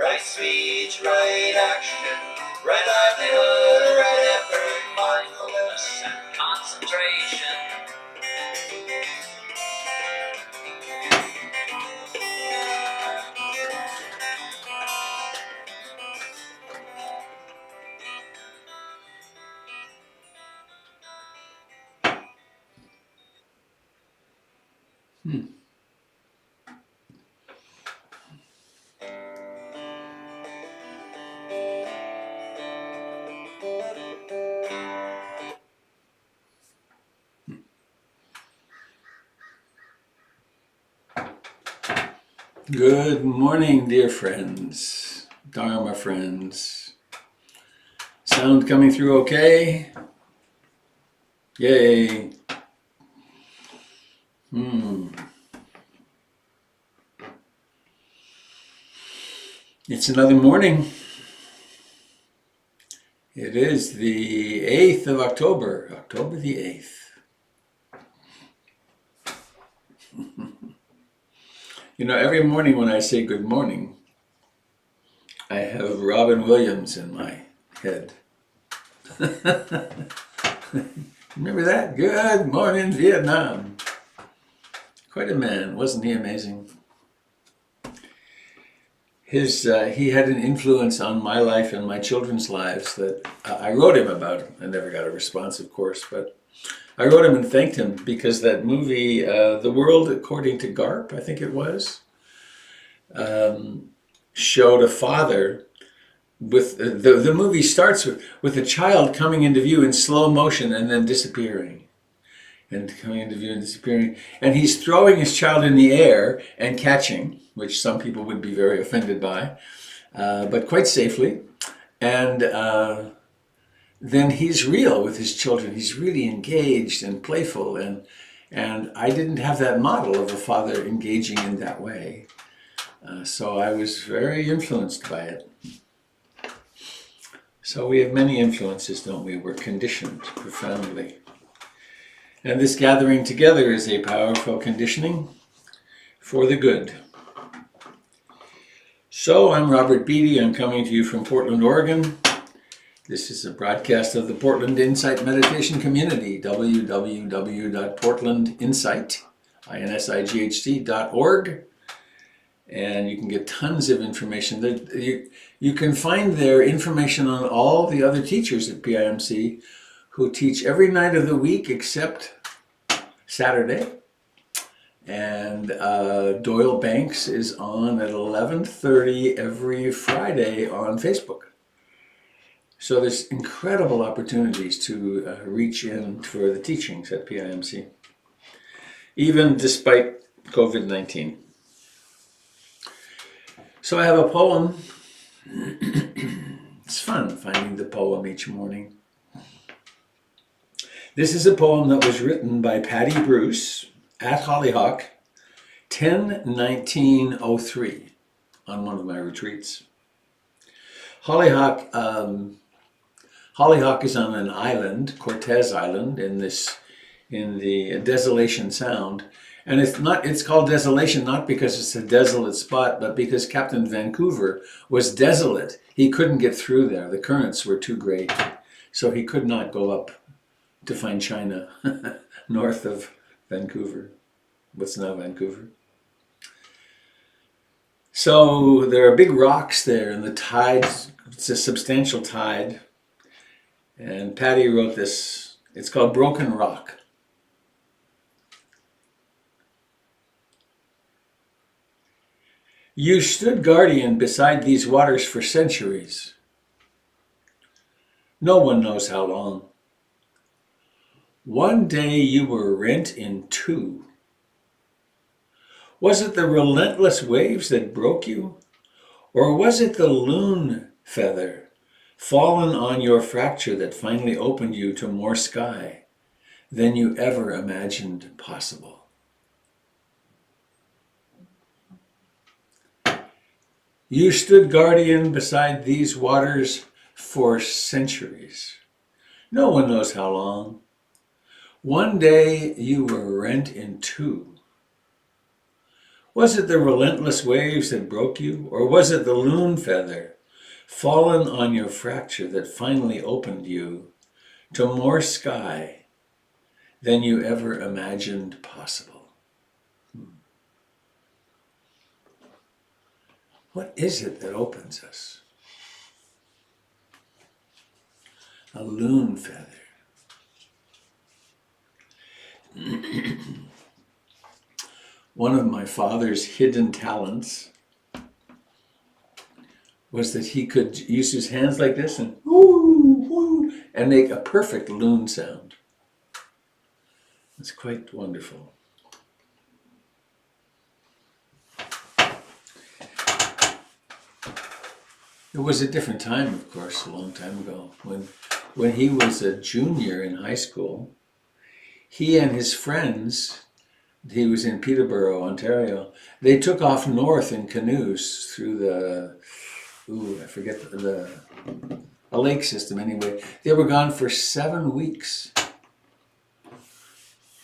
right speech, right action, right livelihood, right effort, mindfulness, and concentration. Good morning, dear friends, Dharma friends. Sound coming through okay? Yay. It's another morning. It is the 8th of October, October the 8th. You know, every morning when I say good morning, I have Robin Williams in my head. Remember that? Good morning, Vietnam. Quite a man, wasn't he amazing? He had an influence on my life and my children's lives that I wrote him about him. I never got a response, of course, but I wrote him and thanked him because that movie, The World According to Garp, I think it was, showed a father with the movie starts with a child coming into view in slow motion and then disappearing. And coming into view and disappearing. And he's throwing his child in the air and catching, which some people would be very offended by, but quite safely. And then he's real with his children. He's really engaged and playful. And I didn't have that model of a father engaging in that way. So I was very influenced by it. So we have many influences, don't we? We're conditioned profoundly. And this gathering together is a powerful conditioning for the good. So I'm Robert Beatty. I'm coming to you from Portland, Oregon. This is a broadcast of the Portland Insight Meditation Community, www.portlandinsight.org. And you can get tons of information. You can find there information on all the other teachers at PIMC who teach every night of the week except Saturday. And Doyle Banks is on at 11:30 every Friday on Facebook. So there's incredible opportunities to reach in for the teachings at PIMC, even despite COVID-19. So I have a poem. It's fun finding the poem each morning. This is a poem that was written by Patty Bruce at Hollyhock, 10/19/03, on one of my retreats. Hollyhock is on an island, Cortez Island, in the Desolation Sound, and it's called Desolation not because it's a desolate spot, but because Captain Vancouver was desolate. He couldn't get through there. The currents were too great, so he could not go up to find China north of Vancouver, what's now Vancouver. So there are big rocks there, and the tides, it's a substantial tide. And Patty wrote this, it's called Broken Rock. You stood guardian beside these waters for centuries. No one knows how long. One day you were rent in two. Was it the relentless waves that broke you? Or was it the loon feather fallen on your fracture that finally opened you to more sky than you ever imagined possible? You stood guardian beside these waters for centuries. No one knows how long. One day you were rent in two. Was it the relentless waves that broke you? Or was it the loon feather fallen on your fracture that finally opened you to more sky than you ever imagined possible? What is it that opens us? A loon feather. One of my father's hidden talents was that he could use his hands like this and woo, woo, and make a perfect loon sound. It's quite wonderful. It was a different time, of course, a long time ago. When he was a junior in high school, he and his friends, he was in Peterborough, Ontario, they took off north in canoes through a lake system anyway. They were gone for 7 weeks.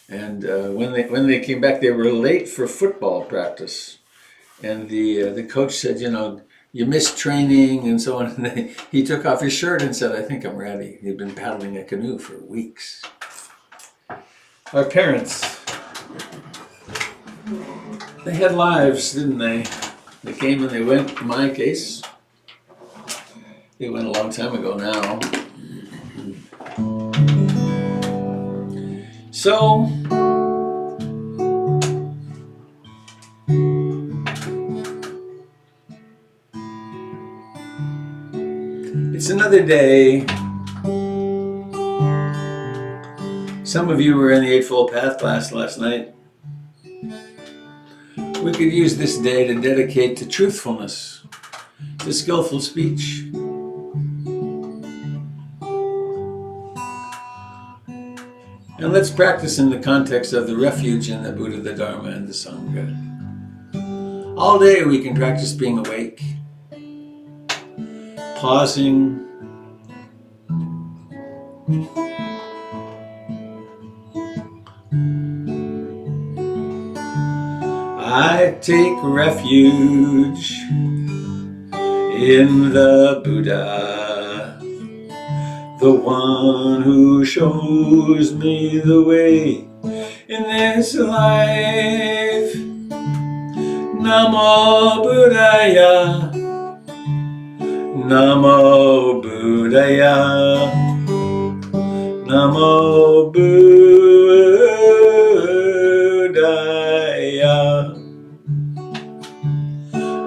And when they came back, they were late for football practice. And the coach said, you missed training and so on. And he took off his shirt and said, I think I'm ready. He'd been paddling a canoe for weeks. Our parents, they had lives, didn't they? They came and they went. In my case, they went a long time ago now. So, it's another day. Some of you were in the Eightfold Path class last night. We could use this day to dedicate to truthfulness, to skillful speech. And let's practice in the context of the refuge in the Buddha, the Dharma, and the Sangha. All day we can practice being awake, pausing, I take refuge in the Buddha, the one who shows me the way in this life. Namo Buddhaya, Namo Buddhaya, Namo Buddhaya.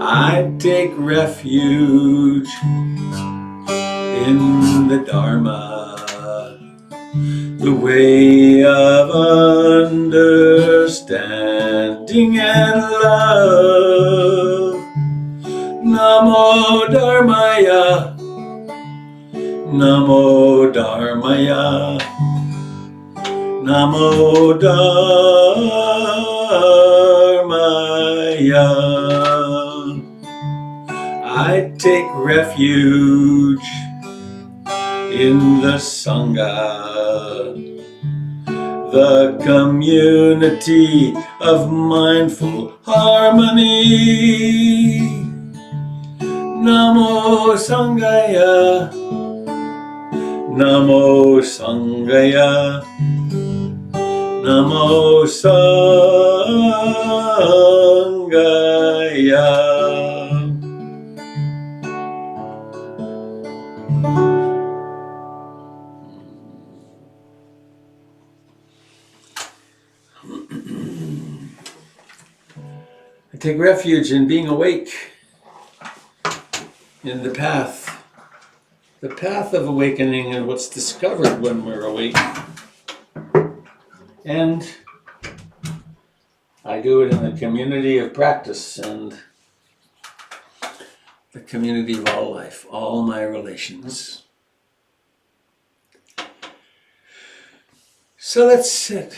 I take refuge in the Dharma, the way of understanding and love. Namo Dharmaya, Namo Dharmaya, Namo Dharmaya. I take refuge in the Sangha, the community of mindful harmony. Namo Sangaya, Namo Sangaya, Namo Sangaya. I take refuge in being awake in the path of awakening and what's discovered when we're awake. And I do it in the community of practice and the community of all life, all my relations. So let's sit.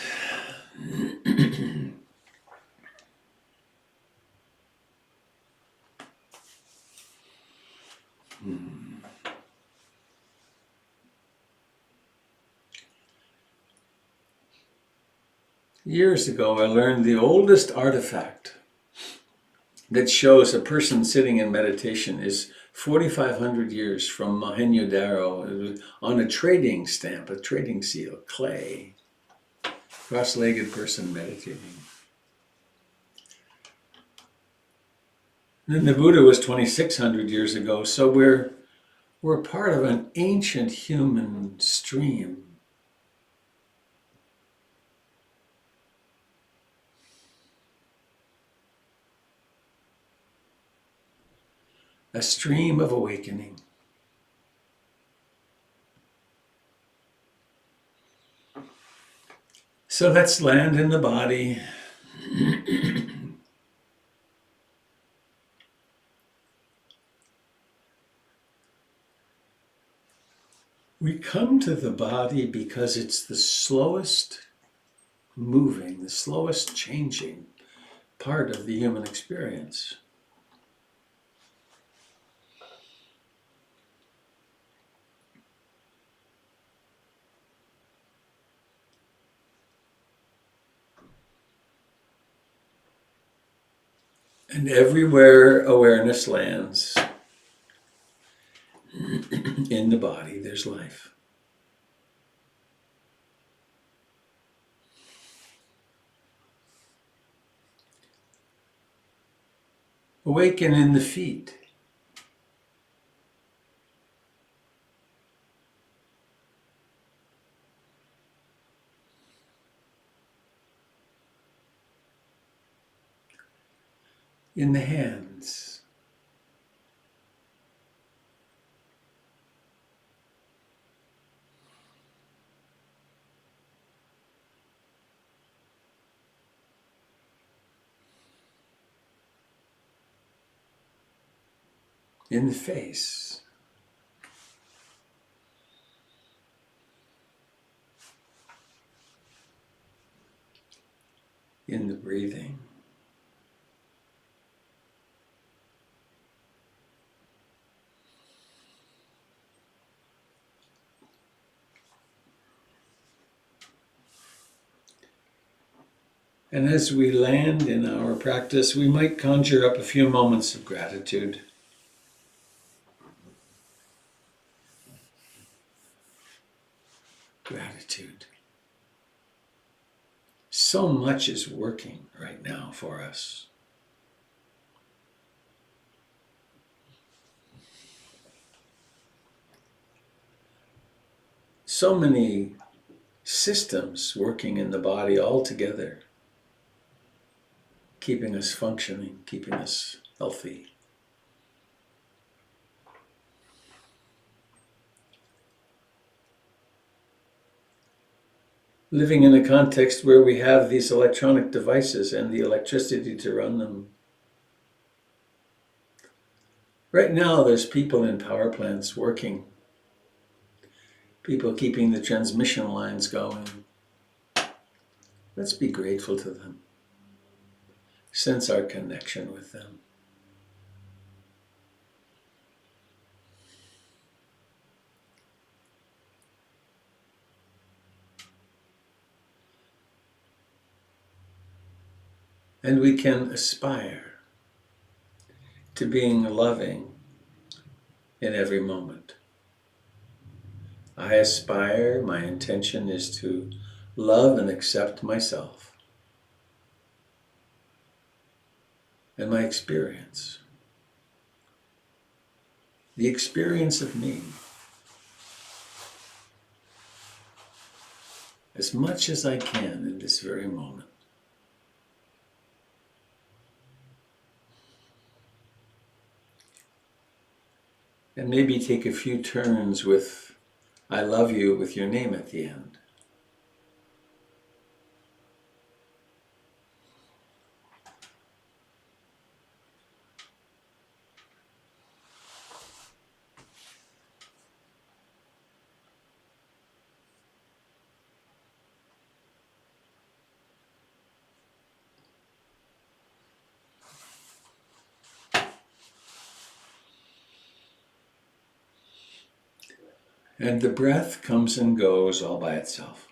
Years ago, I learned the oldest artifact that shows a person sitting in meditation is 4,500 years from Mohenjo-Daro. It was on a trading stamp, a trading seal, clay. Cross-legged person meditating. And then the Buddha was 2,600 years ago, so we're part of an ancient human stream. A stream of awakening. So let's land in the body. We come to the body because it's the slowest moving, the slowest changing part of the human experience. And everywhere awareness lands in the body, there's life. Awaken in the feet. In the hands. In the face. In the breathing. And as we land in our practice, we might conjure up a few moments of gratitude. Gratitude. So much is working right now for us. So many systems working in the body all together, keeping us functioning, keeping us healthy. Living in a context where we have these electronic devices and the electricity to run them. Right now, there's people in power plants working, people keeping the transmission lines going. Let's be grateful to them. Sense our connection with them. And we can aspire to being loving in every moment. I aspire, my intention is to love and accept myself and my experience. The experience of me. As much as I can in this very moment. And maybe take a few turns with I love you with your name at the end. And the breath comes and goes all by itself.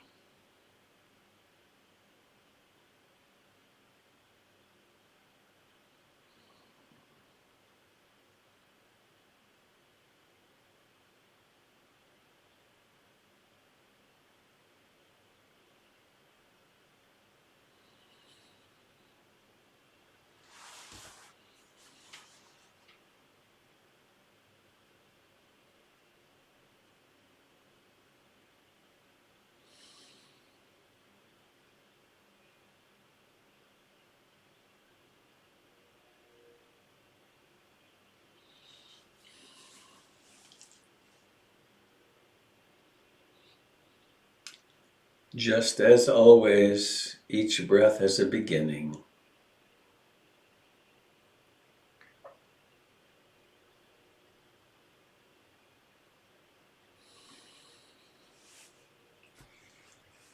Just as always, each breath has a beginning.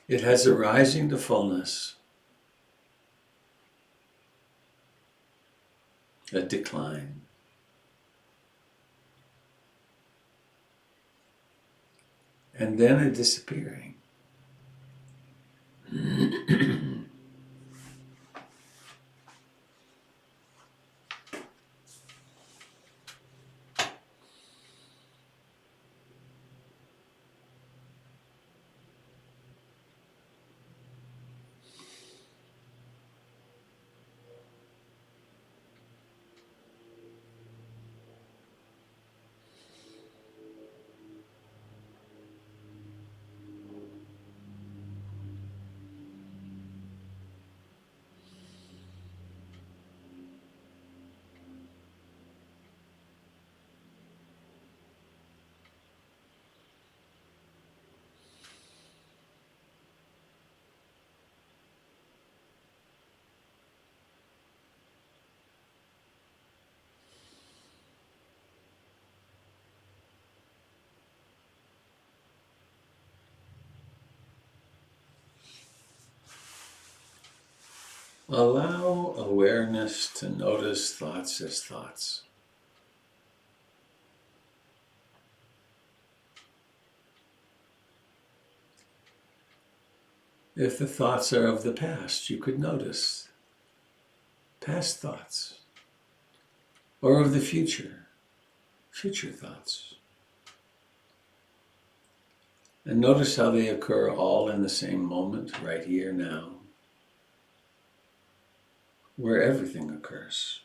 It has a rising to fullness, a decline, and then a disappearing. Allow awareness to notice thoughts as thoughts. If the thoughts are of the past, you could notice past thoughts, or of the future, future thoughts. And notice how they occur all in the same moment, right here now, where everything occurs.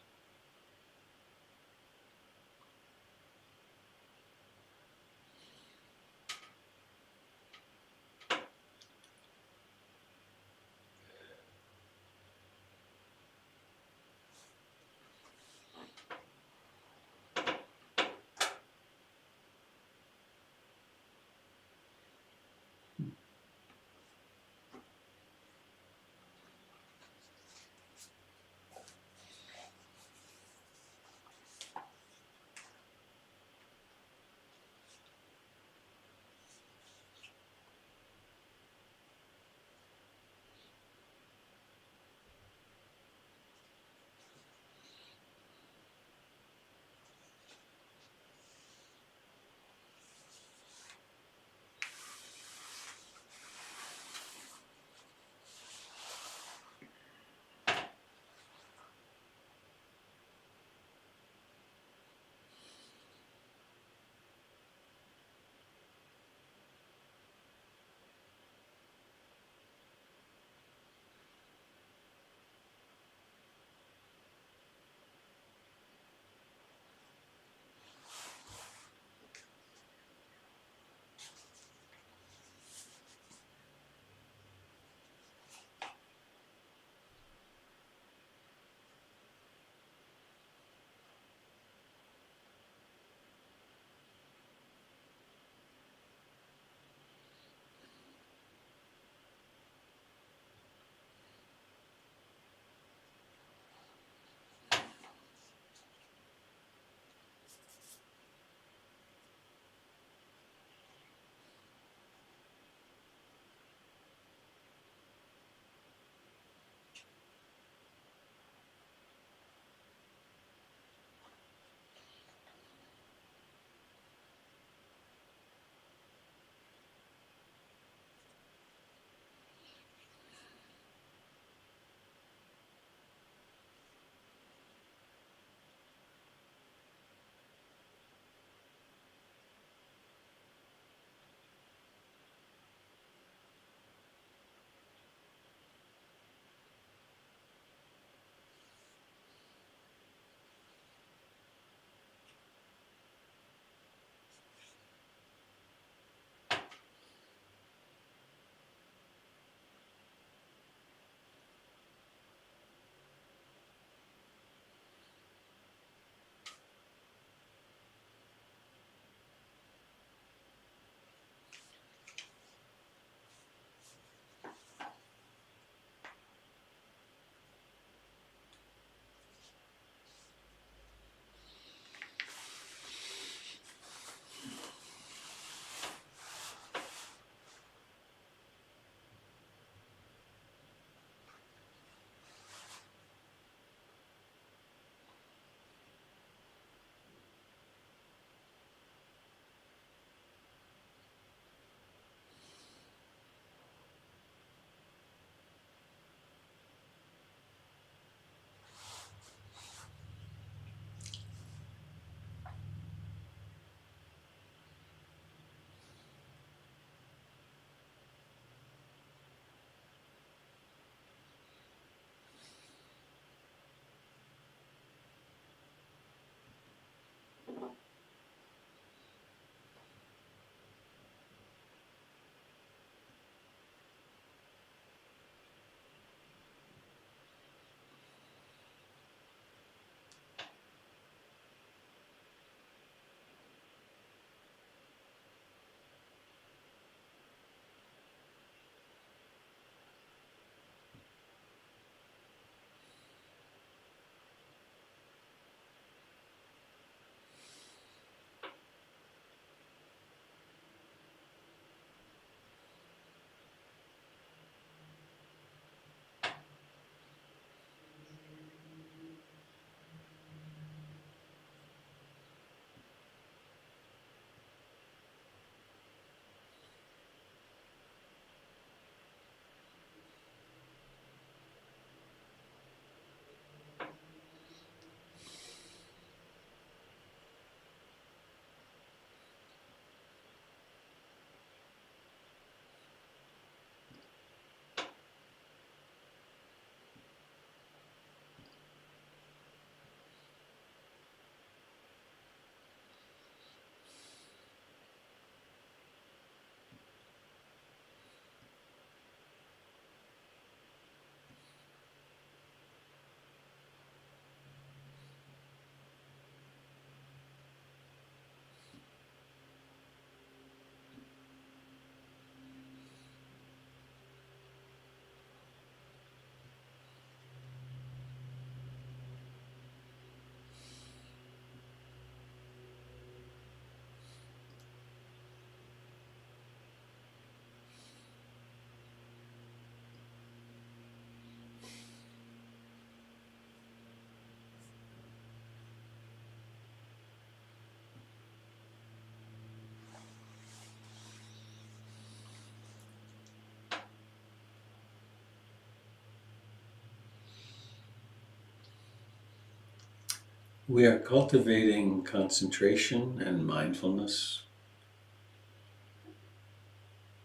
we are cultivating concentration and mindfulness,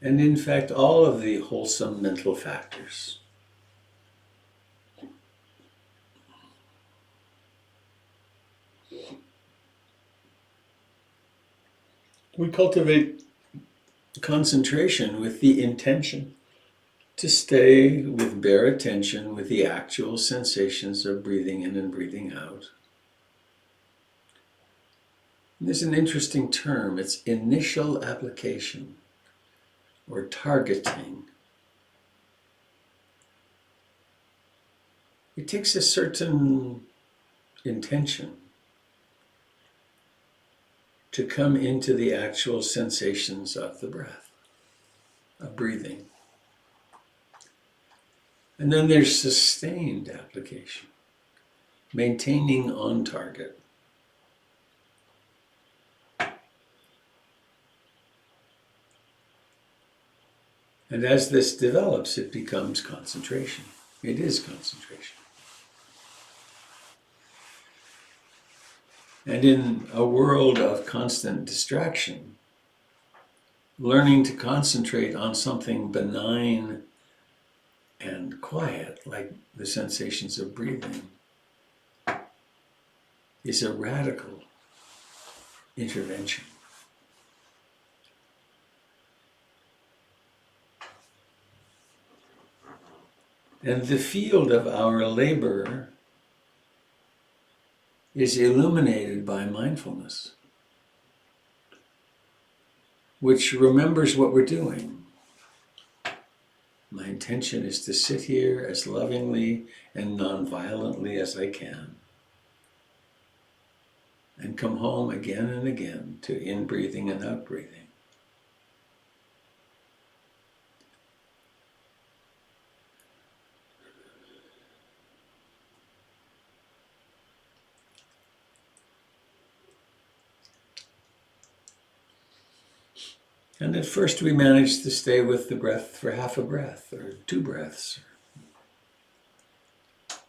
and in fact, all of the wholesome mental factors. We cultivate concentration with the intention to stay with bare attention with the actual sensations of breathing in and breathing out. And there's an interesting term, it's initial application or targeting. It takes a certain intention to come into the actual sensations of the breath, of breathing. And then there's sustained application, maintaining on target. And as this develops, it becomes concentration. It is concentration. And in a world of constant distraction, learning to concentrate on something benign and quiet, like the sensations of breathing, is a radical intervention. And the field of our labor is illuminated by mindfulness, which remembers what we're doing. My intention is to sit here as lovingly and non-violently as I can, and come home again and again to in-breathing and out-breathing. And at first we managed to stay with the breath for half a breath or 2 breaths.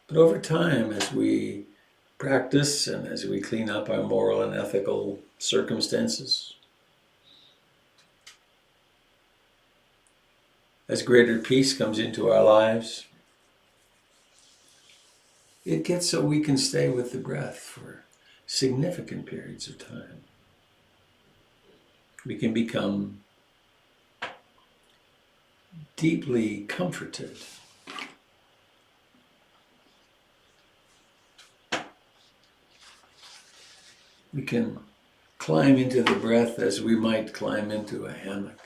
But over time, as we practice and as we clean up our moral and ethical circumstances, as greater peace comes into our lives, it gets so we can stay with the breath for significant periods of time. We can become deeply comforted. We can climb into the breath as we might climb into a hammock.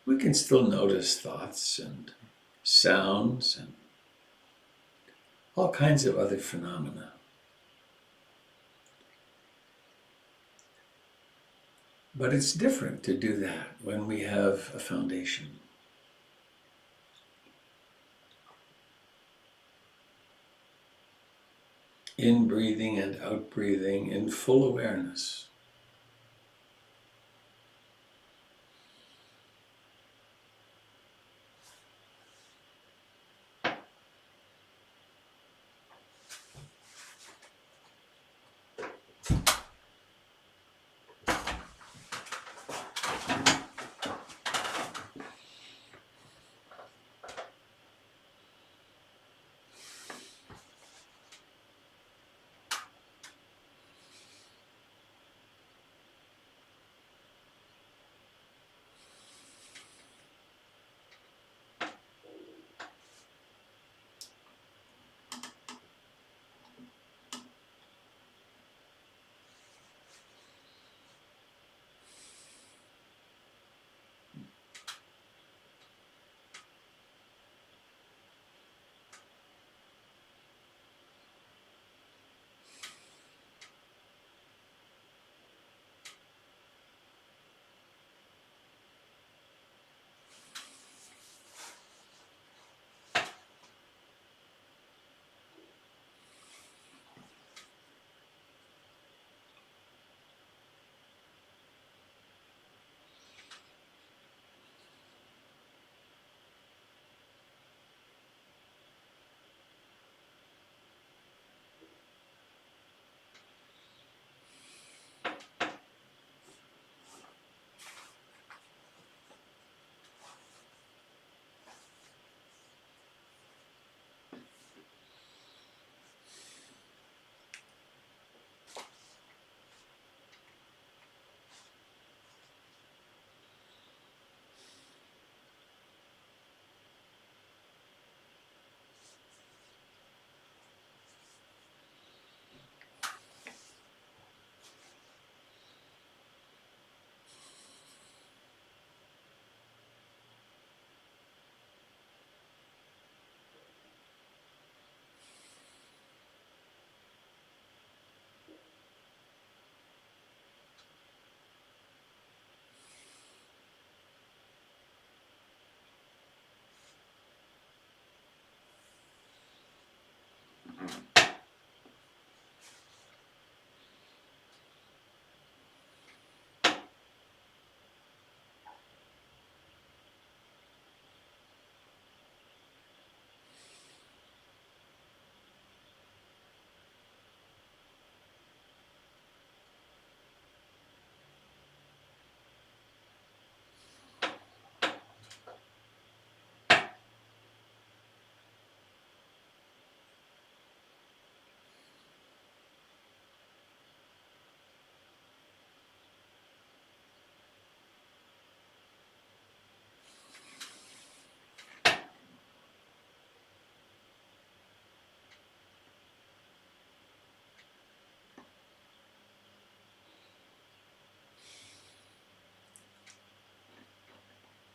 We can still notice thoughts and sounds and all kinds of other phenomena. But it's different to do that when we have a foundation. In breathing and out breathing in full awareness.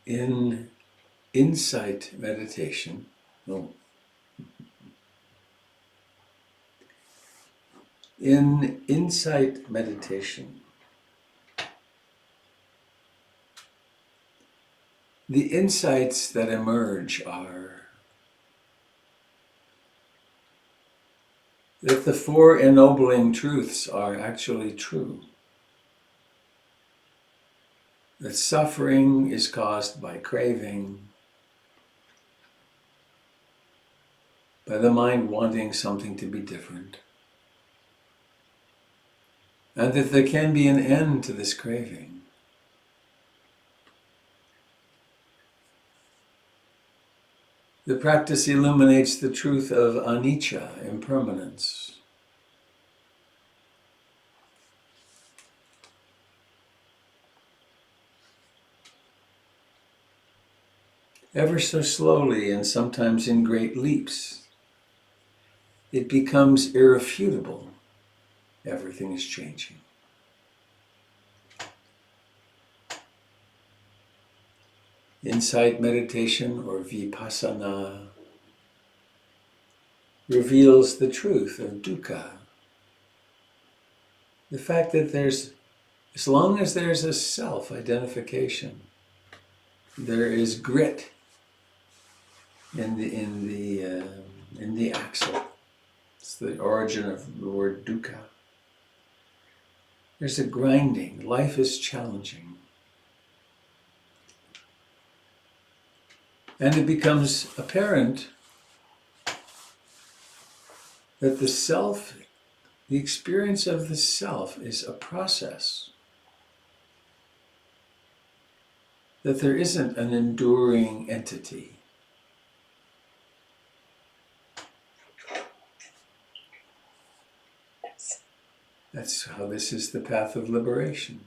In insight meditation, in insight meditation, the insights that emerge are that the four ennobling truths are actually true. That suffering is caused by craving, by the mind wanting something to be different, and that there can be an end to this craving. The practice illuminates the truth of anicca, impermanence. Ever so slowly, and sometimes in great leaps, it becomes irrefutable. Everything is changing. Insight meditation, or vipassana, reveals the truth of dukkha. The fact that as long as there's a self-identification, there is grit in the axle. It's the origin of the word dukkha. There's a grinding. Life is challenging. And it becomes apparent that the experience of the self is a process. That there isn't an enduring entity. That's how this is the path of liberation.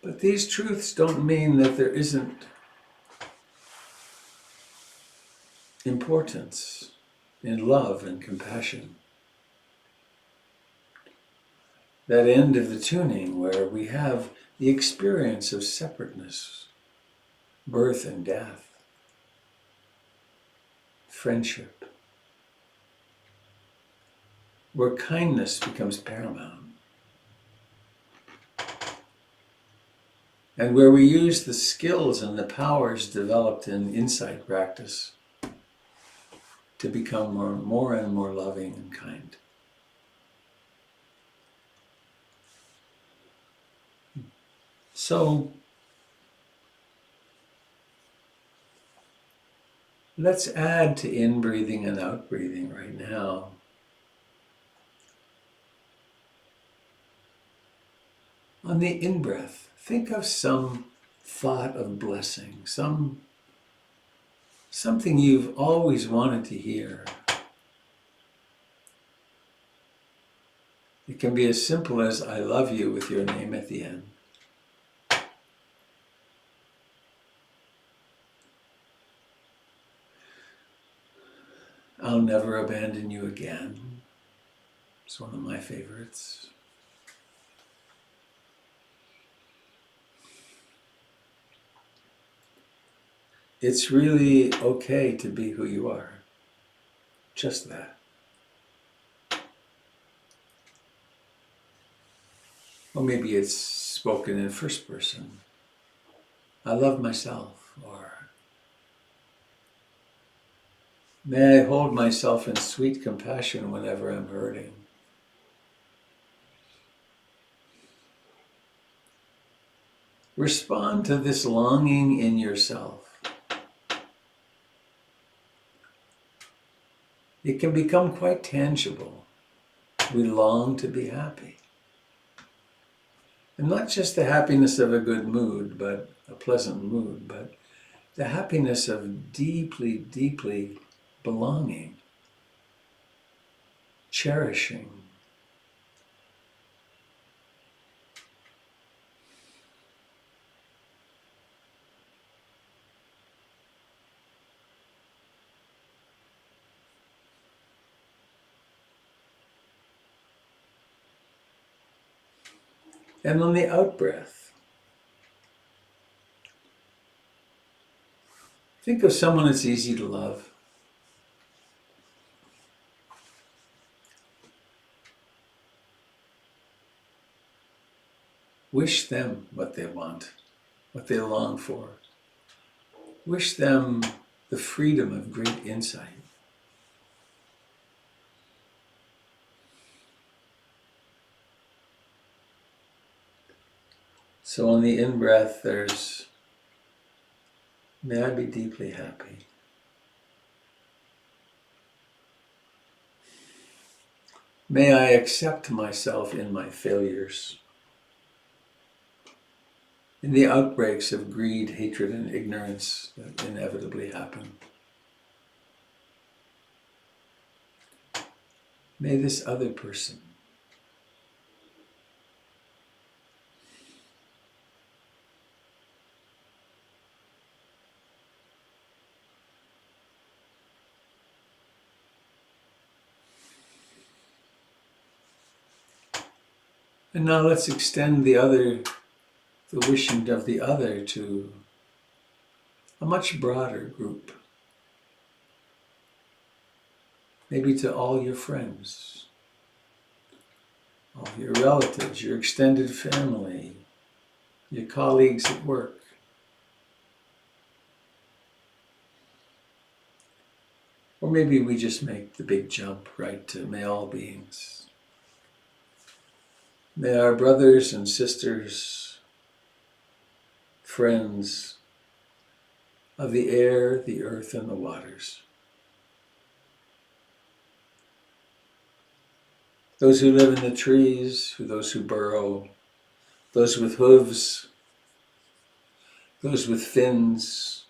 But these truths don't mean that there isn't importance in love and compassion. That end of the tuning where we have the experience of separateness, birth and death, friendship, where kindness becomes paramount, and where we use the skills and the powers developed in insight practice to become more and more loving and kind. So, let's add to in-breathing and out-breathing right now on the in-breath. Think of some thought of blessing, something you've always wanted to hear. It can be as simple as "I love you" with your name at the end. "I'll never abandon you again." It's one of my favorites. It's really okay to be who you are. Just that. Or maybe it's spoken in first person. "I love myself," or "May I hold myself in sweet compassion whenever I'm hurting." Respond to this longing in yourself. It can become quite tangible. We long to be happy. And not just the happiness of a good mood, but a pleasant mood, but the happiness of deeply, deeply belonging, cherishing. And on the out-breath, think of someone that's easy to love. Wish them what they want, what they long for. Wish them the freedom of great insight. So on the in-breath, there's, may I be deeply happy. May I accept myself in my failures, in the outbreaks of greed, hatred, and ignorance that inevitably happen. May this other person and now let's extend the wishing of the other to a much broader group. Maybe to all your friends, all your relatives, your extended family, your colleagues at work. Or maybe we just make the big jump right to may all beings. May our brothers and sisters, friends of the air, the earth, and the waters, those who live in the trees, those who burrow, those with hooves, those with fins,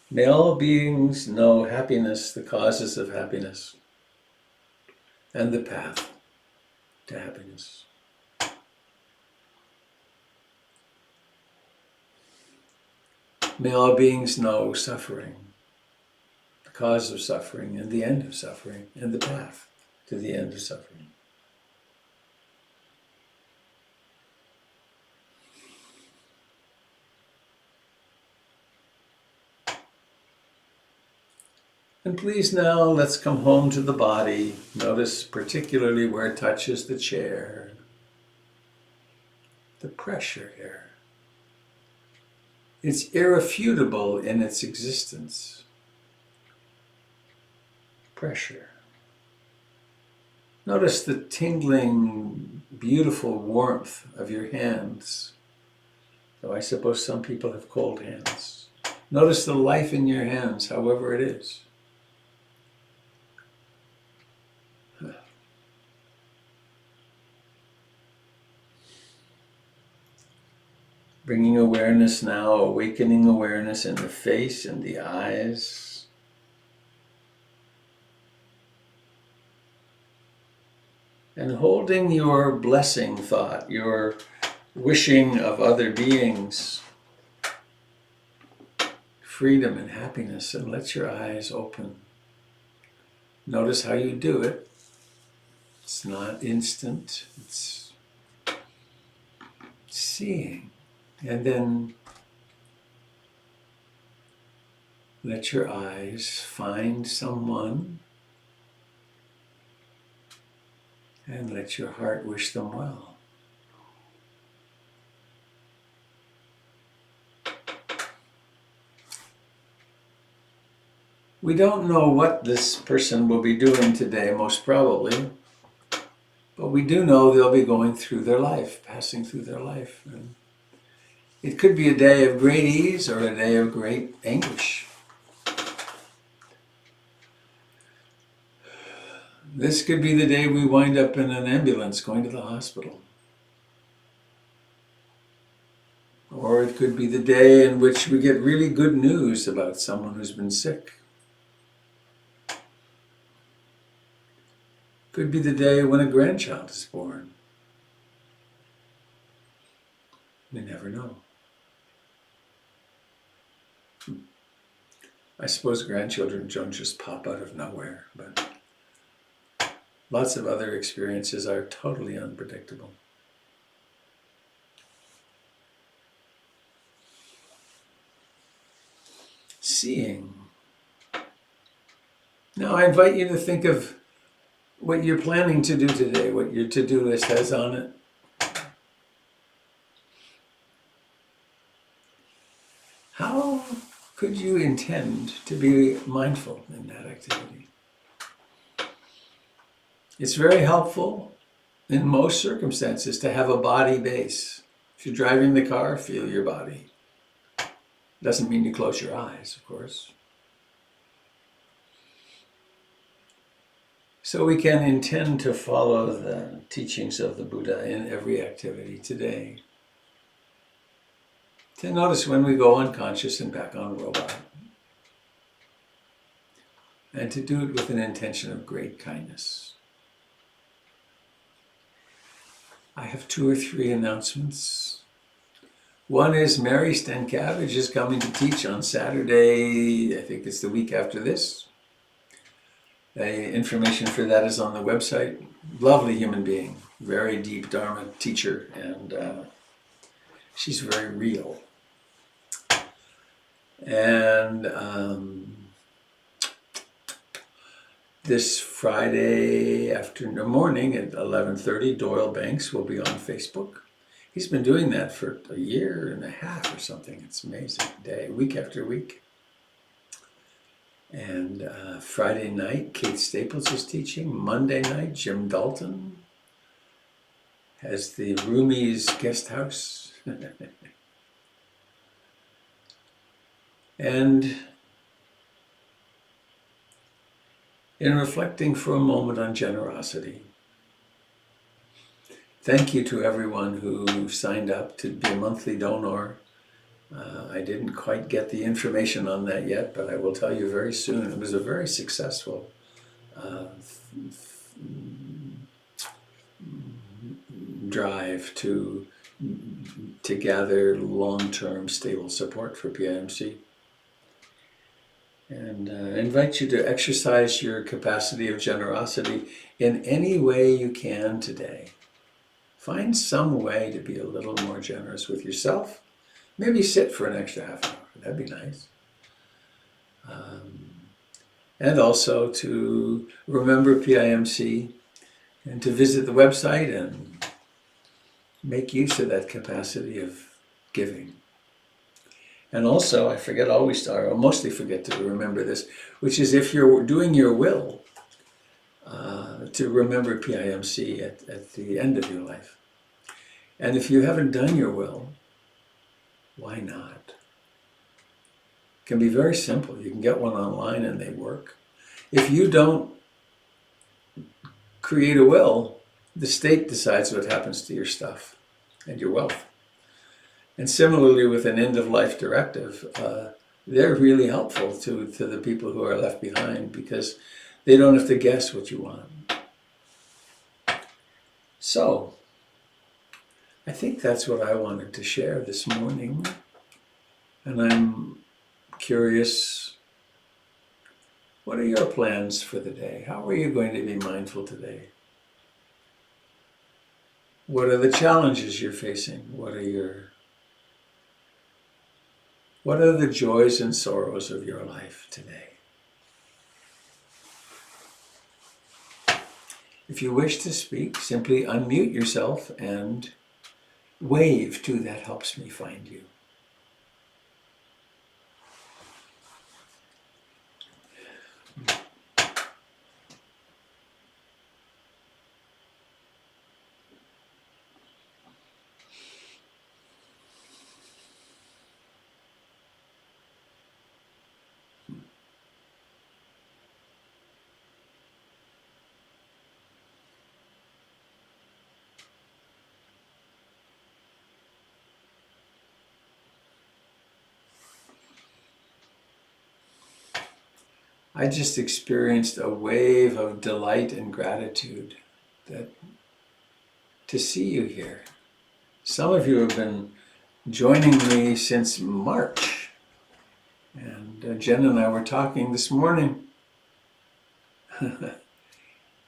may all beings know happiness, the causes of happiness, and the path to happiness. May all beings know suffering, the cause of suffering, and the end of suffering, and the path to the end of suffering. And please now, let's come home to the body. Notice particularly where it touches the chair, the pressure here. It's irrefutable in its existence. Pressure. Notice the tingling, beautiful warmth of your hands, though I suppose some people have cold hands. Notice the life in your hands, however it is. Bringing awareness now, awakening awareness in the face and the eyes. And holding your blessing thought, your wishing of other beings, freedom and happiness, and let your eyes open. Notice how you do it. It's not instant, it's seeing. And then let your eyes find someone and let your heart wish them well. We don't know what this person will be doing today, most probably, but we do know they'll be going through their life, passing through their life. And it could be a day of great ease or a day of great anguish. This could be the day we wind up in an ambulance going to the hospital. Or it could be the day in which we get really good news about someone who's been sick. Could be the day when a grandchild is born. We never know. I suppose grandchildren don't just pop out of nowhere, but Lots of other experiences are totally unpredictable. Seeing. Now I invite you to think of what you're planning to do today, what your to-do list has on it. How could you intend to be mindful in that activity? It's very helpful in most circumstances to have a body base. If you're driving the car, feel your body. Doesn't mean you close your eyes, of course. So we can intend to follow the teachings of the Buddha in every activity today. To notice when we go unconscious and back on robot. And to do it with an intention of great kindness. I have 2 or 3 announcements. One is Mary Stencabbage is coming to teach on Saturday. I think it's the week after this. Information for that is on the website. Lovely human being, very deep Dharma teacher, and she's very real. And this Friday morning at 11:30, Doyle Banks will be on Facebook. He's been doing that for a year and a half or something. It's amazing, week after week. And Friday night, Kate Staples is teaching. Monday night, Jim Dalton has the Rumi's Guest House. And in reflecting for a moment on generosity, thank you to everyone who signed up to be a monthly donor. I didn't quite get the information on that yet, but I will tell you very soon. It was a very successful drive to gather long-term stable support for PIMC. And I invite you to exercise your capacity of generosity in any way you can today. Find some way to be a little more generous with yourself. Maybe sit for an extra half hour. That'd be nice. And also to remember PIMC and to visit the website and make use of that capacity of giving. And also, I mostly forget to remember this, which is if you're doing your will, to remember PIMC at the end of your life. And if you haven't done your will, why not? It can be very simple. You can get one online and they work. If you don't create a will, the state decides what happens to your stuff and your wealth. And similarly with an end-of-life directive, they're really helpful to the people who are left behind because they don't have to guess what you want. So, I think that's what I wanted to share this morning. And I'm curious, what are your plans for the day? How are you going to be mindful today? What are the challenges you're facing? What are the joys and sorrows of your life today? If you wish to speak, simply unmute yourself and wave to That Helps Me Find You. I just experienced a wave of delight and gratitude to see you here. Some of you have been joining me since March. And Jen and I were talking this morning.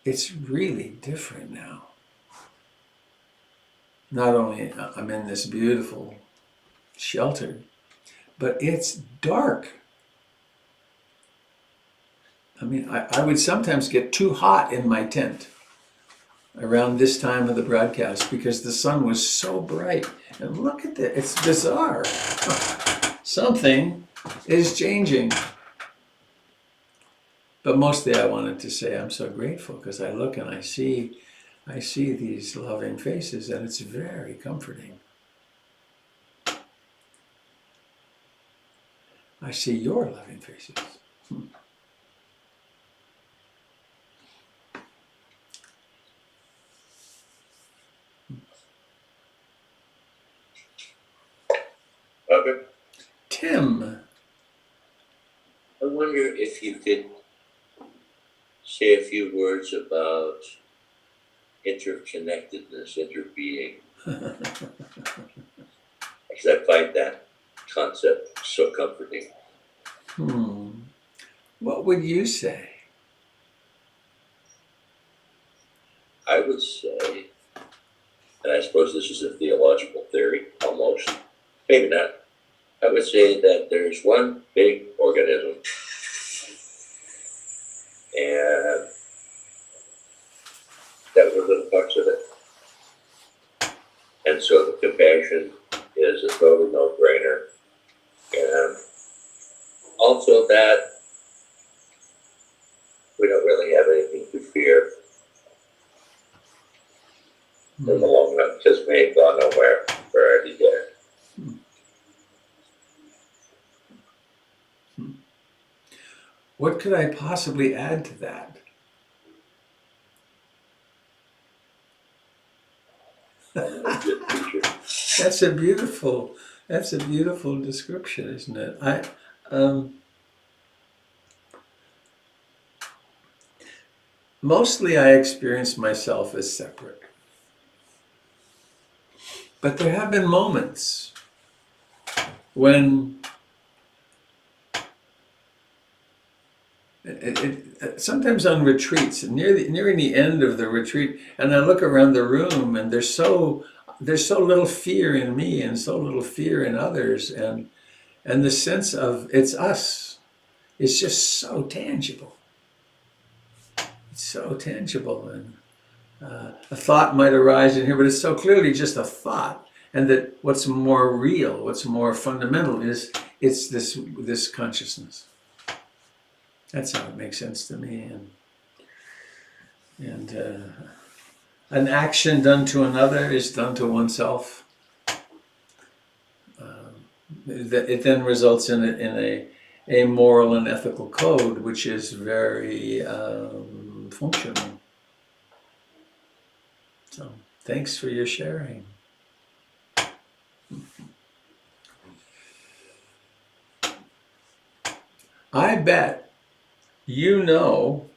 it's really different now. Not only I'm in this beautiful shelter, but it's dark. I mean, I would sometimes get too hot in my tent around this time of the broadcast because the sun was so bright. And look at that, it's bizarre. Something is changing. But mostly I wanted to say I'm so grateful because I look and I see these loving faces, and it's very comforting. I see your loving faces. Okay. Tim. I wonder if you could say a few words about interconnectedness, interbeing. Because I find that concept so comforting. What would you say? I would say, and I suppose this is a theological theory, almost, maybe not. I would say that there's one big organism, and that we're little parts of it. And so the compassion is a total no-brainer. And also that we don't really have anything to fear in the long run, because we ain't gone nowhere. We're already there. What could I possibly add to that? Good teacher. That's a beautiful description, isn't it? Mostly I experience myself as separate. But there have been moments when sometimes on retreats, nearing the end of the retreat, and I look around the room, and there's so little fear in me, and so little fear in others, and the sense of it's us is just so tangible. It's so tangible, and a thought might arise in here, but it's so clearly just a thought, and that what's more real, what's more fundamental is it's this consciousness. That's how it makes sense to me, and an action done to another is done to oneself. It then results in a moral and ethical code, which is very functional. So, thanks for your sharing. I bet you know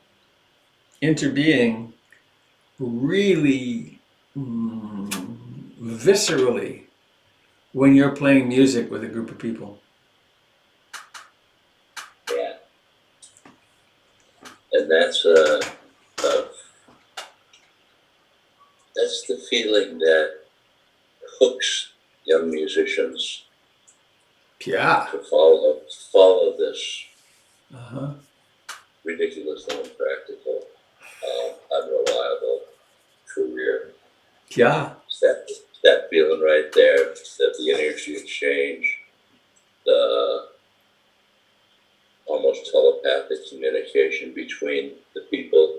interbeing really viscerally when you're playing music with a group of people. Yeah. And that's the feeling that hooks young musicians Yeah. to follow this Uh-huh. ridiculously impractical, unreliable career. Yeah. It's that feeling right there, that the energy exchange, the almost telepathic communication between the people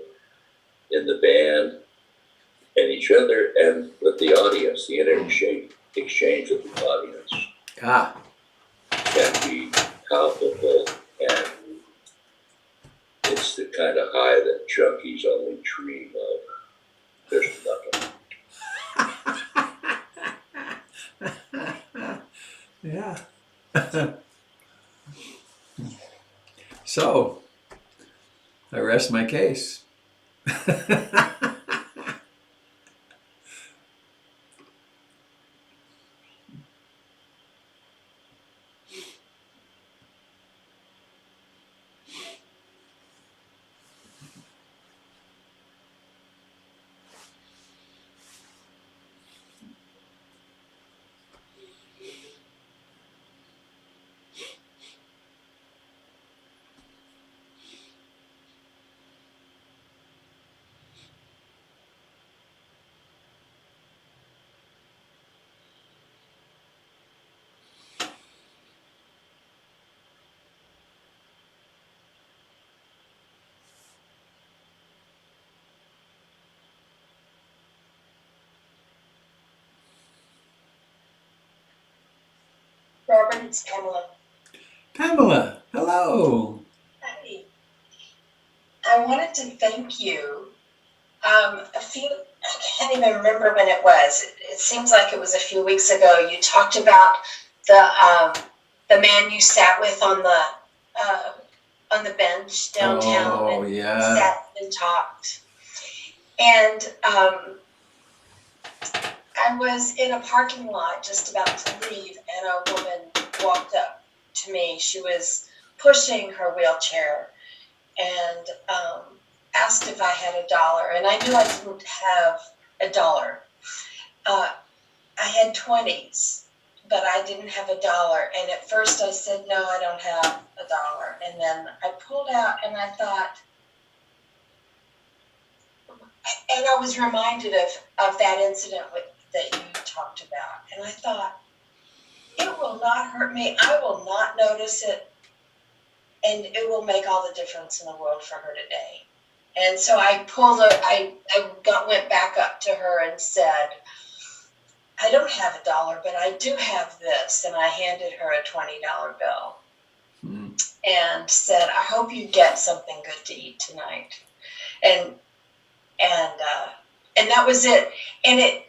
in the band and each other, and with the audience, the exchange with the audience Yeah. can be palpable, and it's the kind of high that junkies only dream of. There's nothing. Yeah. So, I rest my case. It's Pamela. Pamela, hello. Hi. I wanted to thank you. I can't even remember when it was. It seems like it was a few weeks ago. You talked about the man you sat with on the bench downtown Oh, and yeah. sat and talked. And I was in a parking lot just about to leave, and a woman walked up to me. She was pushing her wheelchair and asked if I had $1, and I knew I didn't have $1. I had 20s, but I didn't have $1. And at first I said, no, I don't have $1. And then I pulled out, and I thought, and I was reminded of that incident that you talked about. And I thought, it will not hurt me. I will not notice it. And it will make all the difference in the world for her today. And so I went back up to her and said, I don't have $1, but I do have this. And I handed her a $20 bill and said, I hope you get something good to eat tonight. And that was it. And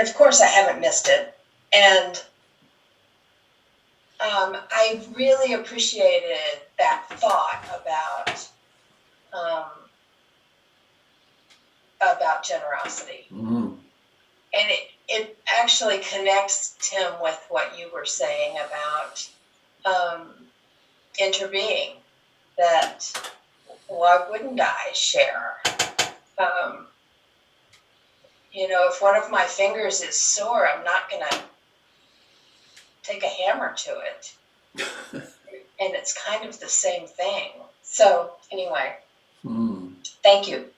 of course I haven't missed it. And I really appreciated that thought about generosity. Mm. And it actually connects, Tim, with what you were saying about interbeing, that why wouldn't I share? If one of my fingers is sore, I'm not going to take a hammer to it. And it's kind of the same thing. So anyway, Thank you.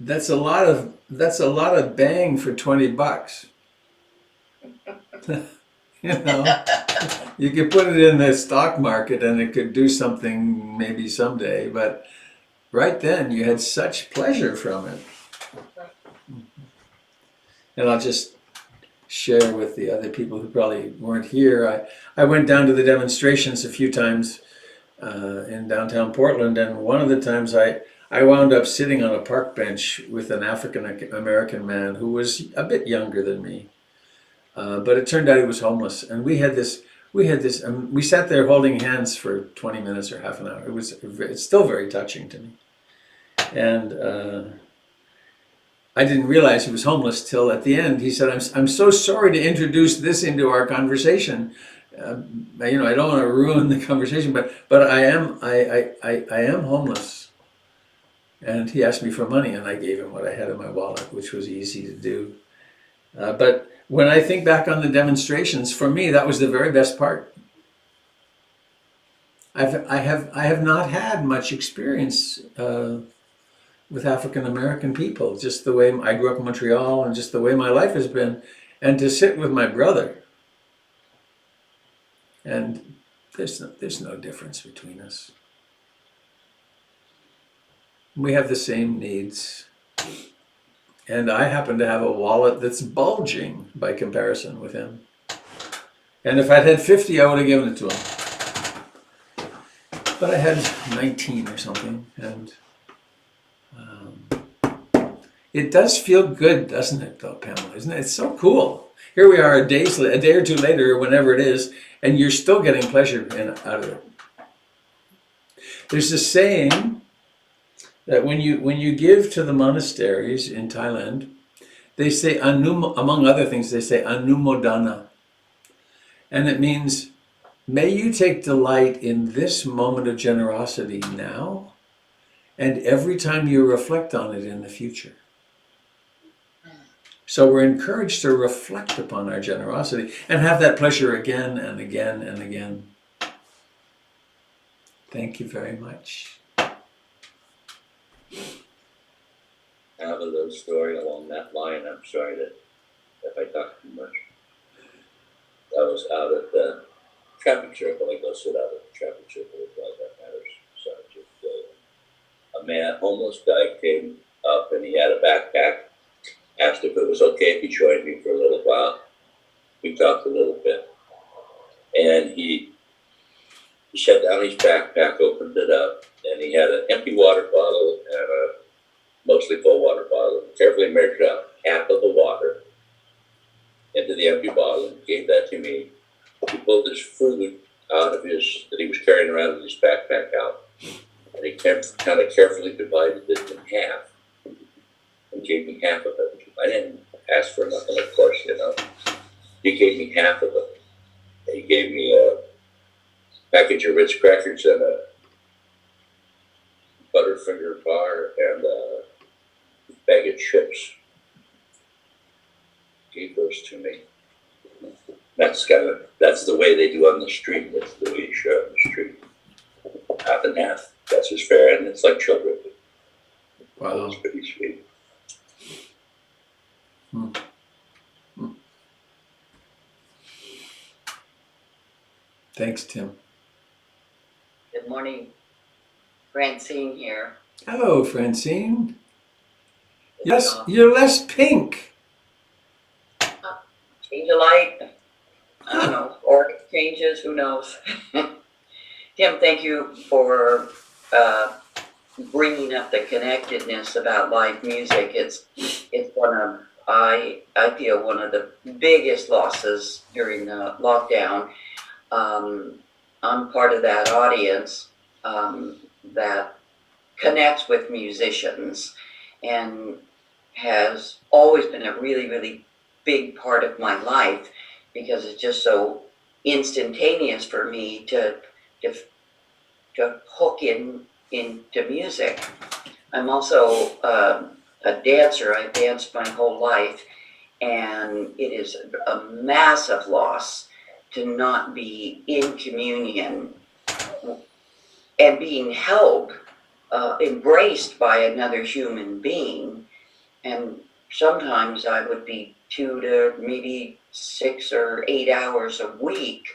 That's a lot of bang for $20. You could put it in the stock market and it could do something maybe someday, but right then you had such pleasure from it. And I'll just share with the other people who probably weren't here. I went down to the demonstrations a few times in downtown Portland, and one of the times I wound up sitting on a park bench with an African American man who was a bit younger than me, but it turned out he was homeless. And we sat there holding hands for 20 minutes or half an hour. It's still very touching to me. And I didn't realize he was homeless till at the end. He said, I'm so sorry to introduce this into our conversation. I don't want to ruin the conversation, but I am homeless. And he asked me for money, and I gave him what I had in my wallet, which was easy to do. But when I think back on the demonstrations, for me, that was the very best part. I have not had much experience with African American people, just the way I grew up in Montreal and just the way my life has been, and to sit with my brother. And there's no difference between us. We have the same needs. And I happen to have a wallet that's bulging by comparison with him. And if I'd had 50, I would have given it to him. But I had 19 or something, and it does feel good, doesn't it, though, Pamela? Isn't it? It's so cool. Here we are a day or two later, or whenever it is, and you're still getting pleasure out of it. There's a saying that when you give to the monasteries in Thailand, they say among other things, they say anumodana, and it means, may you take delight in this moment of generosity now, and every time you reflect on it in the future. So we're encouraged to reflect upon our generosity and have that pleasure again and again and again. Thank you very much. I have a little story along that line. I'm sorry if I talk too much. I was out at the traffic circle. I go sit out at the traffic circle with all that matters. A homeless guy came up and he had a backpack. Asked if it was okay if he joined me for a little while. We talked a little bit. and he shut down his backpack, opened it up, and he had an empty water bottle and a mostly full water bottle. Carefully measured out half of the water into the empty bottle and gave that to me. He pulled his food out of his that he was carrying around in his backpack out, and he kind of carefully divided it in half and gave me half of it. I didn't ask for nothing, of course, you know. He gave me half of it. He gave me a package of Ritz crackers and a Butterfinger bar and a bag of chips. Gave those to me. That's the way they do on the street. That's the way you share on the street. Half and half. That's his fare, and it's like children. Wow. It's pretty sweet. Thanks, Tim. Good morning, Francine here. Hello, Francine. Yes, you're less pink. Change of light. I don't know. Or changes, who knows? Tim, thank you for bringing up the connectedness about live music. It's one of, I feel, one of the biggest losses during the lockdown. I'm part of that audience that connects with musicians and has always been a really, really big part of my life because it's just so instantaneous for me to hook into music. I'm also a dancer. I've danced my whole life, and it is a massive loss to not be in communion and being held, embraced by another human being. And sometimes I would be 2 to maybe 6 or 8 hours a week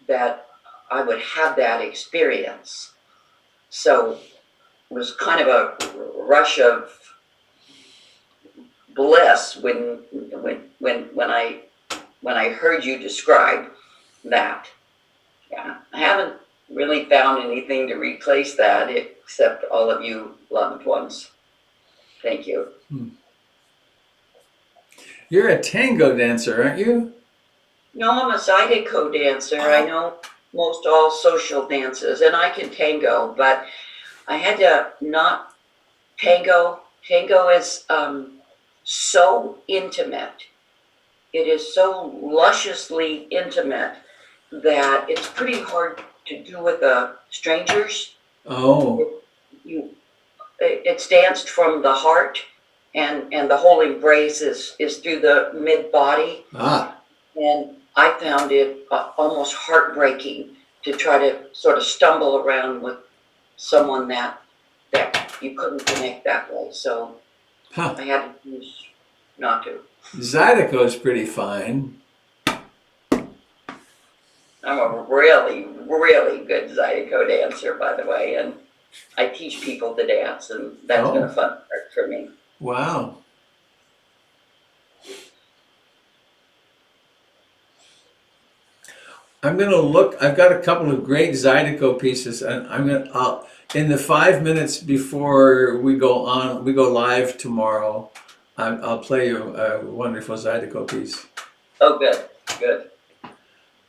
that I would have that experience. So it was kind of a rush of bliss when I heard you describe that. Yeah, I haven't really found anything to replace that except all of you loved ones. Thank you. You're a tango dancer, aren't you? No, I'm a Zydeco dancer. I know most all social dances, and I can tango, but I had to not tango. Tango is so intimate. It is so lusciously intimate that it's pretty hard to do with strangers. Oh. It's danced from the heart, and the whole embrace is through the mid-body. And I found it almost heartbreaking to try to sort of stumble around with someone that you couldn't connect that way. So I had to choose not to. Zydeco is pretty fine. I'm a really, really good Zydeco dancer, by the way, and I teach people to dance, and that's been a fun part for me. Wow. I'm gonna look. I've got a couple of great Zydeco pieces, and I'll in the 5 minutes before we go live tomorrow. I'll play you a wonderful Zydeco piece. Oh, good.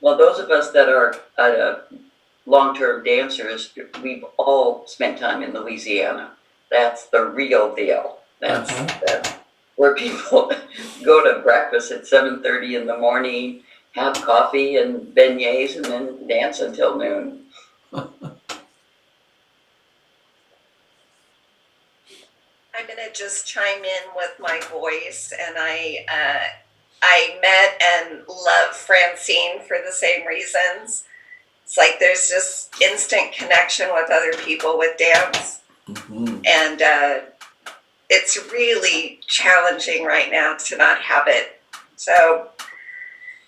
Well, those of us that are long-term dancers, we've all spent time in Louisiana. That's the real deal. That's where people go to breakfast at 7:30 in the morning, have coffee and beignets, and then dance until noon. I'm going to just chime in with my voice, and I met and love Francine for the same reasons. It's like there's just instant connection with other people with dance, and it's really challenging right now to not have it. So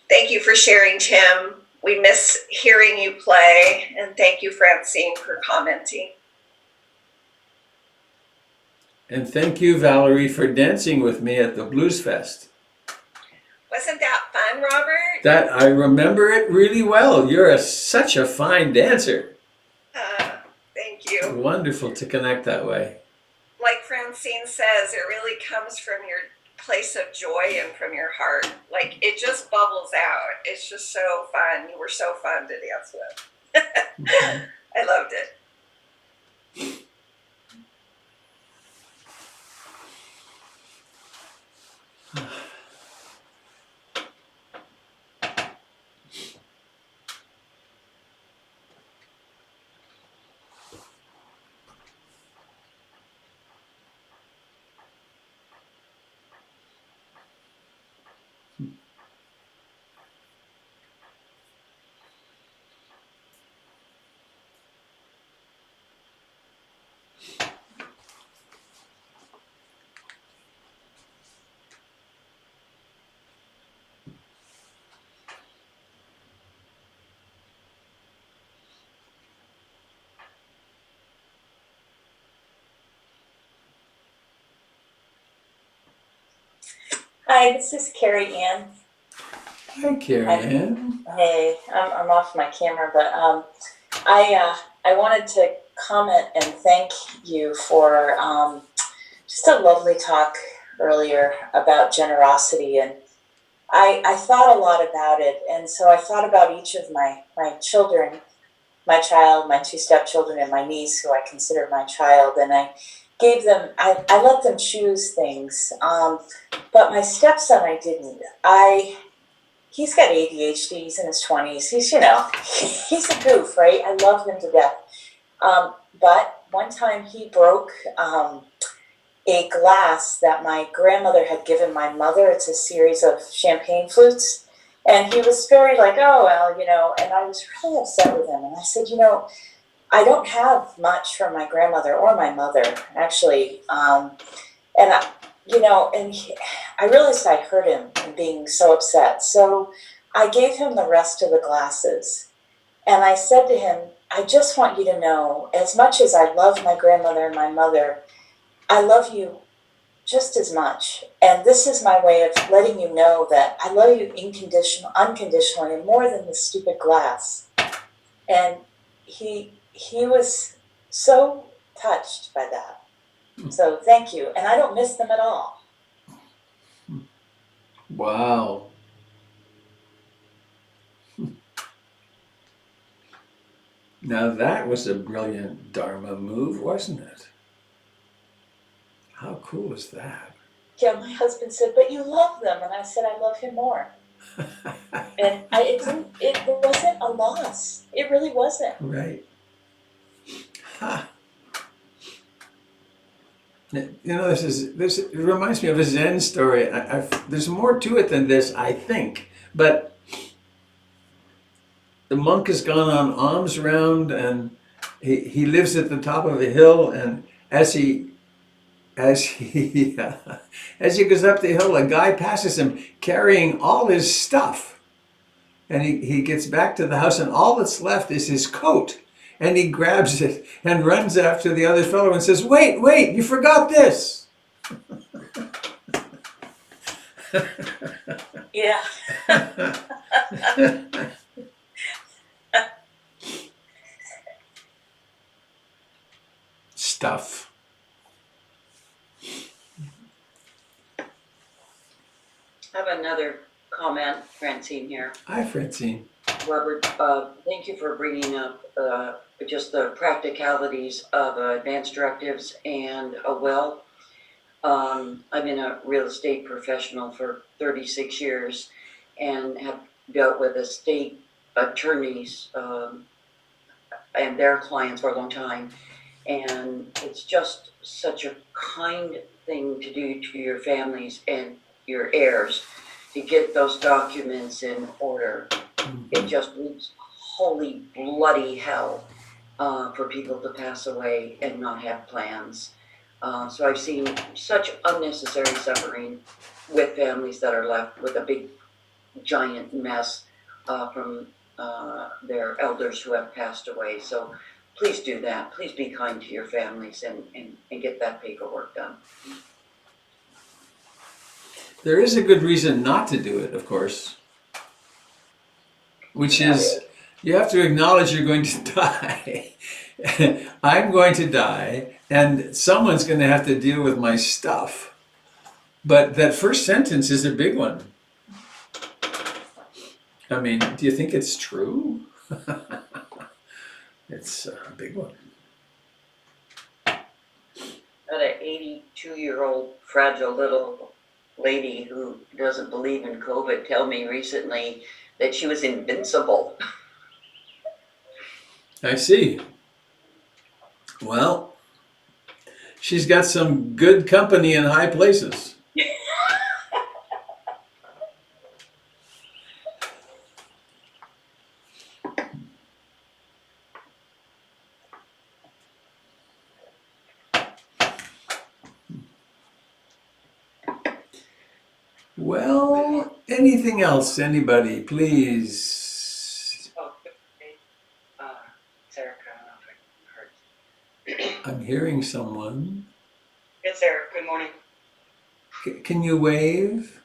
thank you for sharing, Tim. We miss hearing you play, and thank you, Francine, for commenting. And thank you, Valerie, for dancing with me at the Blues Fest. Wasn't that fun, Robert? That I remember it really well. You're such a fine dancer. Thank you. Wonderful to connect that way. Like Francine says, it really comes from your place of joy and from your heart. Like it just bubbles out. It's just so fun. You were so fun to dance with. I loved it. Hi, this is Carrie Ann. Hi, Carrie Ann. Hey, I'm off my camera, but I wanted to comment and thank you for just a lovely talk earlier about generosity, and I thought a lot about it, and so I thought about each of my children, my child, my two stepchildren, and my niece, who I consider my child, and I gave them, I let them choose things, but my stepson I didn't. He's got ADHD, he's in his 20s, he's, he's a goof, right? I love him to death. But one time he broke a glass that my grandmother had given my mother. It's a series of champagne flutes. And he was very like, oh, well, and I was really upset with him. And I said, I don't have much from my grandmother or my mother, actually. And I realized I hurt him in being so upset. So I gave him the rest of the glasses. And I said to him, I just want you to know, as much as I love my grandmother and my mother, I love you just as much. And this is my way of letting you know that I love you unconditionally, and more than the stupid glass. And he was so touched by that. So thank you. And I don't miss them at all. Wow. Now that was a brilliant Dharma move, wasn't it? How cool is that? Yeah, my husband said, but you love them. And I said, I love him more. And it wasn't a loss. It really wasn't. Right. Ha. This it reminds me of a Zen story. There's more to it than this, I think. But the monk has gone on alms round, and he lives at the top of a hill. And as he as he goes up the hill, a guy passes him carrying all his stuff, and he gets back to the house, and all that's left is his coat. And he grabs it and runs after the other fellow and says, wait, you forgot this. Yeah. Stuff. I have another comment, Francine here. Hi, Francine. Robert, thank you for bringing up just the practicalities of advance directives and a will. I've been a real estate professional for 36 years and have dealt with estate attorneys and their clients for a long time. And it's just such a kind thing to do to your families and your heirs to get those documents in order. It just means holy bloody hell for people to pass away and not have plans. So I've seen such unnecessary suffering with families that are left with a big giant mess from their elders who have passed away. So please do that. Please be kind to your families and get that paperwork done. There is a good reason not to do it, of course. which is you have to acknowledge you're going to die. I'm going to die, and someone's going to have to deal with my stuff. But that first sentence is a big one. I mean, do you think it's true? It's a big one. Had an 82-year-old fragile little lady who doesn't believe in COVID tell me recently that she was invincible. I see. Well, she's got some good company in high places. Well, anything else? Anybody, please? Oh, hey, it's Eric. I don't know if I heard. I'm hearing someone. It's Eric. Good morning. Can you wave?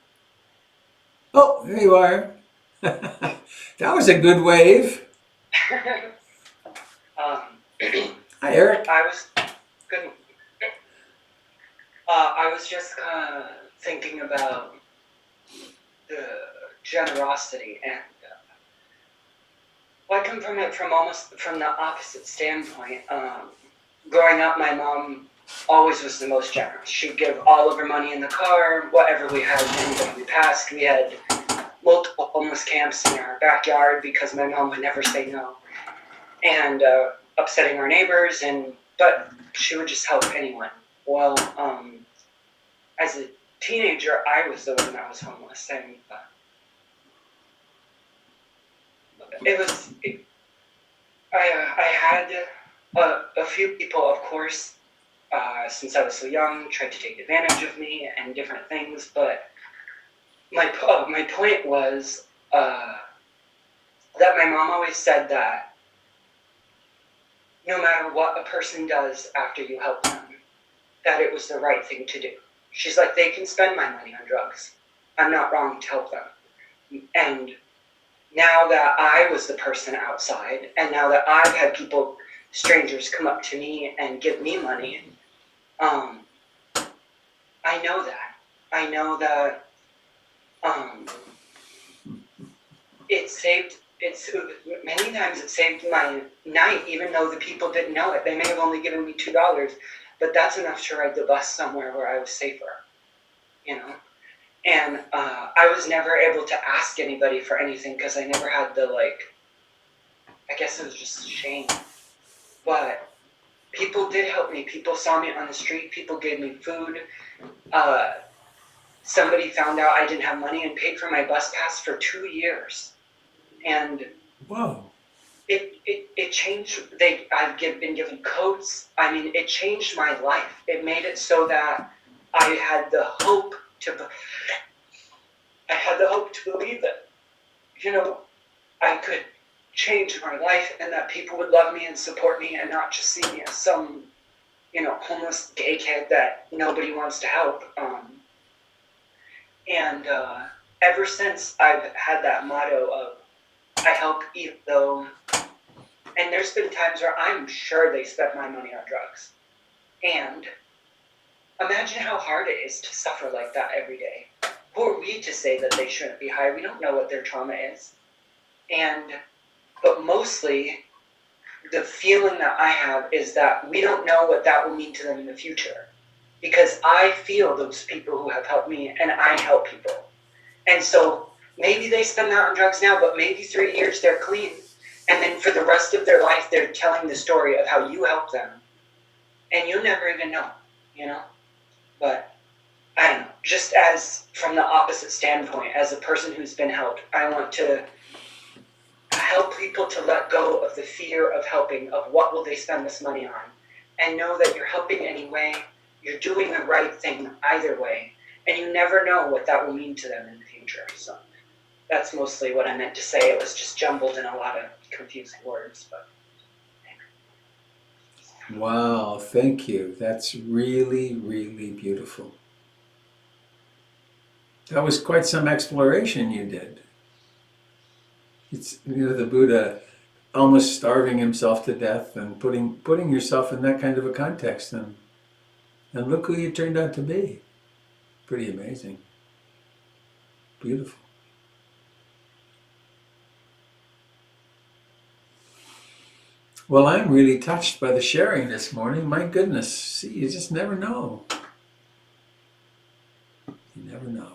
Oh, there you are. That was a good wave. um, Hi, Eric. I was good. I was just kind of thinking about the generosity, and well, I come from it from almost from the opposite standpoint. Growing up, my mom always was the most generous. She'd give all of her money in the car, whatever we had, to anybody we passed. We had multiple homeless camps in our backyard because my mom would never say no, and upsetting our neighbors. But she would just help anyone. Well, as a teenager, I was the one that was homeless, and I had a few people, of course, since I was so young, tried to take advantage of me and different things. But my point was that my mom always said that no matter what a person does after you help them, that it was the right thing to do. She's like, they can spend my money on drugs. I'm not wrong to help them. And now that I was the person outside, and now that I've had people, strangers, come up to me and give me money, I know that. I know that many times it saved my night, even though the people didn't know it. They may have only given me $2, but that's enough to ride the bus somewhere where I was safer, you know? And I was never able to ask anybody for anything because I never had the, I guess it was just shame. But people did help me. People saw me on the street. People gave me food. Somebody found out I didn't have money and paid for my bus pass for 2 years. And Whoa. it changed. I've been given coats. I mean, it changed my life. It made it so that I had the hope to believe that, you know, I could change my life and that people would love me and support me and not just see me as some, you know, homeless gay kid that nobody wants to help. And ever since I've had that motto of I help even though, and there's been times where I'm sure they spent my money on drugs. And imagine how hard it is to suffer like that every day. Who are we to say that they shouldn't be high? We don't know what their trauma is. But mostly, the feeling that I have is that we don't know what that will mean to them in the future. Because I feel those people who have helped me, and I help people. And so, maybe they spend that on drugs now, but maybe 3 years they're clean. And then for the rest of their life, they're telling the story of how you helped them. And you never even know, you know? But, I don't know, just as from the opposite standpoint, as a person who's been helped, I want to help people to let go of the fear of helping, of what will they spend this money on, and know that you're helping anyway, you're doing the right thing either way, and you never know what that will mean to them in the future. So that's mostly what I meant to say. It was just jumbled in a lot of confusing words, but. Wow, thank you. That's really, really beautiful. That was quite some exploration you did. It's, you know, the Buddha almost starving himself to death and putting yourself in that kind of a context, and look who you turned out to be. Pretty amazing. Beautiful. Well, I'm really touched by the sharing this morning. My goodness, see, you just never know. You never know.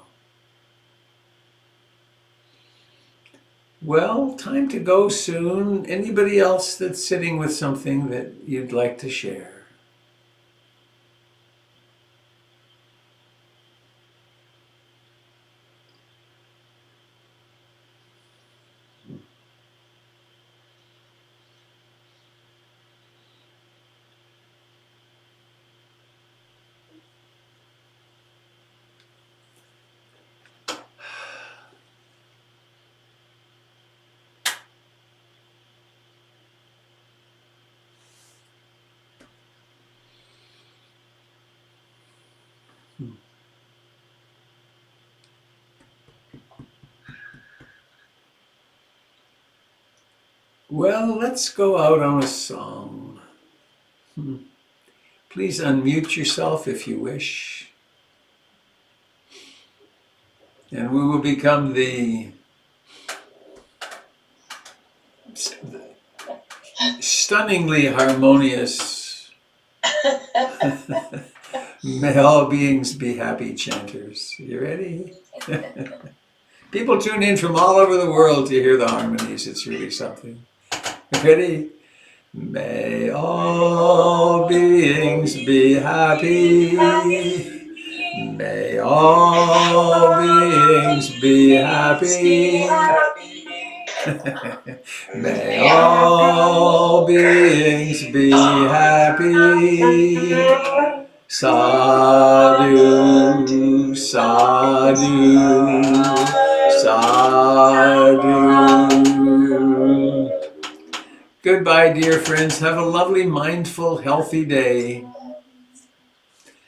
Well, time to go soon. Anybody else that's sitting with something that you'd like to share? Well, let's go out on a song. Please unmute yourself if you wish. And we will become the stunningly harmonious may all beings be happy chanters. You ready? People tune in from all over the world to hear the harmonies. It's really something. Ready? May all beings be happy. May all beings be happy. May all beings be happy. Sadhu, sadhu, sadhu. Goodbye, dear friends. Have a lovely, mindful, healthy day.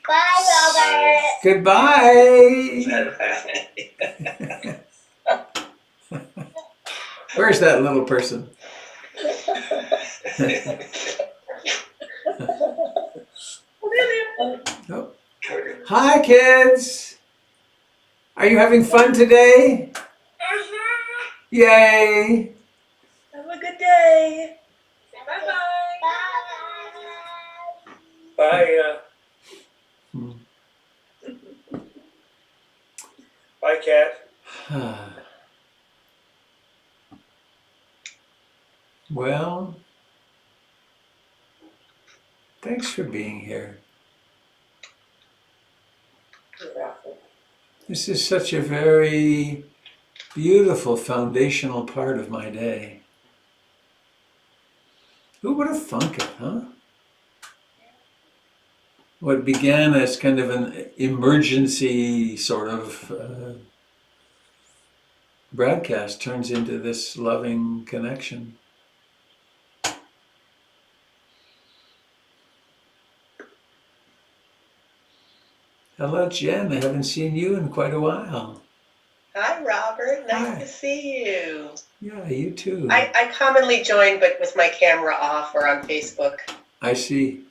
Bye, Robert. Goodbye. Where's that little person? Oh. Hi, kids. Are you having fun today? Yay. Have a good day. Bye-bye. Bye, bye, Kat. Well, thanks for being here. This is such a very beautiful foundational part of my day. Who would have thunk it, huh? What began as kind of an emergency sort of broadcast turns into this loving connection. Hello, Jen. I haven't seen you in quite a while. Hi, Robert. Nice Hi. to see you. Yeah, you too. I commonly join, but with my camera off or on Facebook. I see.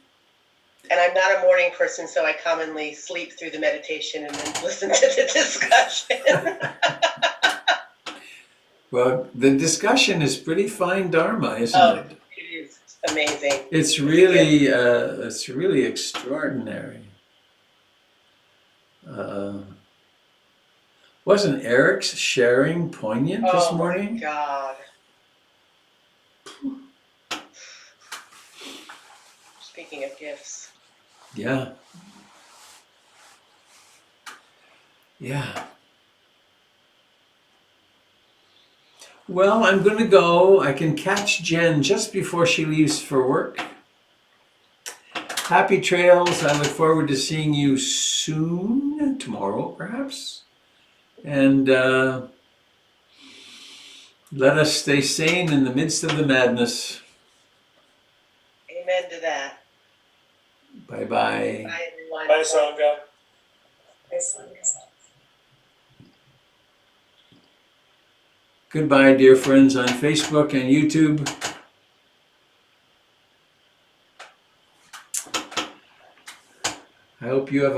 And I'm not a morning person, so I commonly sleep through the meditation and then listen to the discussion. Well, the discussion is pretty fine dharma, isn't Oh, it? it is amazing. It's really extraordinary. Wasn't Eric's sharing poignant this morning? Oh, my God. Speaking of gifts. Yeah. Yeah. Well, I'm going to go. I can catch Jen just before she leaves for work. Happy trails. I look forward to seeing you soon, tomorrow perhaps. And let us stay sane in the midst of the madness. Amen to that. Bye-bye. Bye, everyone. Bye, Sangha. Bye, Sangha. Goodbye, dear friends on Facebook and YouTube. I hope you have a